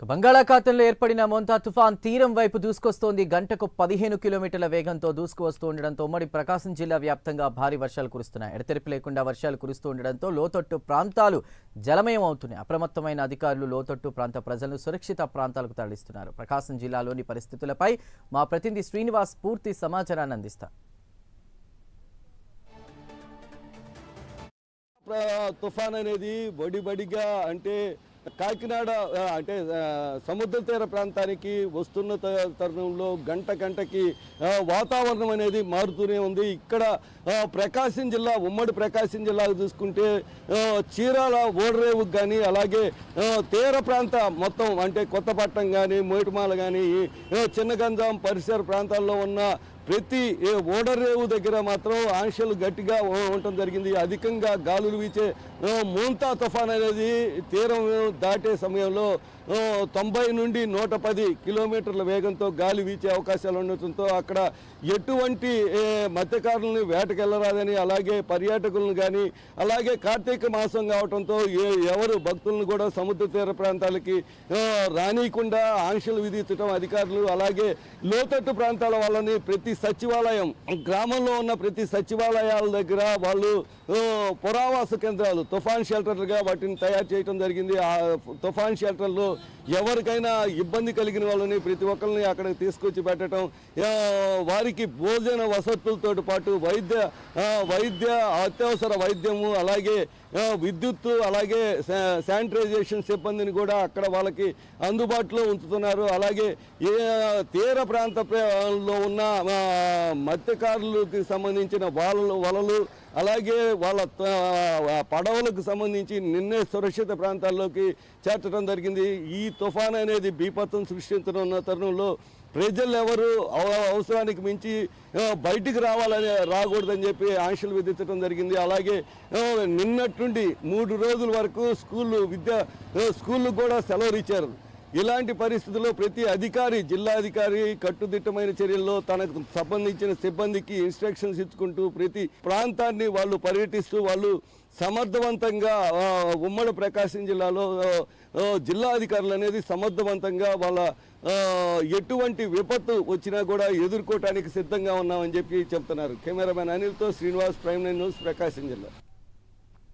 బంగాళాఖాతంలో ఏర్పడిన మోంతా తుఫాన్ తీరం వైపు దూసుకొస్తోంది. గంటకు 15 కిలోమీటర్ల వేగంతో దూసుకువస్తూ ఉండడంతో ఉమ్మడి ప్రకాశం జిల్లా వ్యాప్తంగా భారీ వర్షాలు కురుస్తున్నాయి. ఎడతెరిపి లేకుండా వర్షాలు కురుస్తూ ఉండడంతో లోతట్టు ప్రాంతాలు జలమయం అవుతున్నాయి. అప్రమత్తమైన అధికారులు లోతట్టు ప్రాంత ప్రజలను సురక్షిత ప్రాంతాలకు తరలిస్తున్నారు. ప్రకాశం జిల్లాలోని పరిస్థితులపై మా ప్రతినిధి శ్రీనివాస్ పూర్తి సమాచారాన్ని అందిస్తారు. తుఫాన్ అనేది బడిగా అంటే కాకినాడ అంటే సముద్ర తీర ప్రాంతానికి వస్తున్న తరుణంలో గంటకి వాతావరణం అనేది మారుతూనే ఉంది. ఇక్కడ ప్రకాశం జిల్లా ఉమ్మడి ప్రకాశం జిల్లాకు చూసుకుంటే చీరాల ఓడరేవుకు కానీ అలాగే తీర ప్రాంత మొత్తం అంటే కొత్తపట్నం కానీ మోటిమాల కానీ చిన్నగంజాం పరిసర ప్రాంతాల్లో ఉన్న ప్రతి ఓడరేవు దగ్గర మాత్రం ఆంక్షలు గట్టిగా ఉండటం జరిగింది. అధికంగా గాలులు వీచే మోంతా తుఫాన్ అనేది తీరం దాటే సమయంలో 90 నుండి 110 కిలోమీటర్ల వేగంతో గాలి వీచే అవకాశాలు ఉండటంతో అక్కడ ఎటువంటి మత్స్యకారులను వేటకెళ్లరాదని అలాగే పర్యాటకులను కానీ అలాగే కార్తీక మాసం కావడంతో ఎవరు భక్తులను కూడా సముద్ర తీర ప్రాంతాలకి రానియకుండా ఆంక్షలు విధించడం అధికారులు అలాగే లోతట్టు ప్రాంతాల వాళ్ళని ప్రతి సచివాలయం గ్రామంలో ఉన్న ప్రతి సచివాలయాల దగ్గర వాళ్ళు పురావాస కేంద్రాలు తుఫాన్ షెల్టర్లుగా వాటిని తయారు చేయడం జరిగింది. ఆ తుఫాన్ షెల్టర్లో ఎవరికైనా ఇబ్బంది కలిగిన వాళ్ళని ప్రతి ఒక్కరిని అక్కడికి తీసుకొచ్చి పెట్టడం వారికి భోజన వసతులతో పాటు వైద్య అత్యవసర వైద్యము అలాగే విద్యుత్తు అలాగే శానిటైజేషన్ సిబ్బందిని కూడా అక్కడ వాళ్ళకి అందుబాటులో ఉంచుతున్నారు. అలాగే తీర ప్రాంతంలో ఉన్న మత్స్యకారులకు సంబంధించిన వలలు అలాగే వాళ్ళ పడవలకు సంబంధించి నిన్నే సురక్షిత ప్రాంతాల్లోకి చేర్చడం జరిగింది. ఈ తుఫాన్ అనేది బీభత్సం సృష్టించనున్న తరుణంలో ప్రజలు ఎవరు అవసరానికి మించి బయటికి రాకూడదని చెప్పి ఆంక్షలు విధించడం జరిగింది. అలాగే నిన్నటి నుండి 3 రోజుల వరకు స్కూళ్ళు కూడా సెలవులు ఇచ్చారు. ఇలాంటి పరిస్థితుల్లో ప్రతి జిల్లా అధికారి కట్టుదిట్టమైన చర్యల్లో తనకు సంబంధించిన సిబ్బందికి ఇన్స్ట్రక్షన్స్ ఇచ్చుకుంటూ ప్రతి ప్రాంతాన్ని వాళ్ళు పర్యటిస్తూ వాళ్ళు సమర్థవంతంగా ఉమ్మడి ప్రకాశం జిల్లాలో జిల్లా అధికారులు అనేది సమర్థవంతంగా వాళ్ళ ఎటువంటి విపత్తు వచ్చినా కూడా ఎదుర్కోవటానికి సిద్ధంగా ఉన్నామని చెప్పి చెప్తున్నారు. కెమెరామెన్ అనిల్తో శ్రీనివాస్, ప్రైమ్ 9 న్యూస్, ప్రకాశం జిల్లా.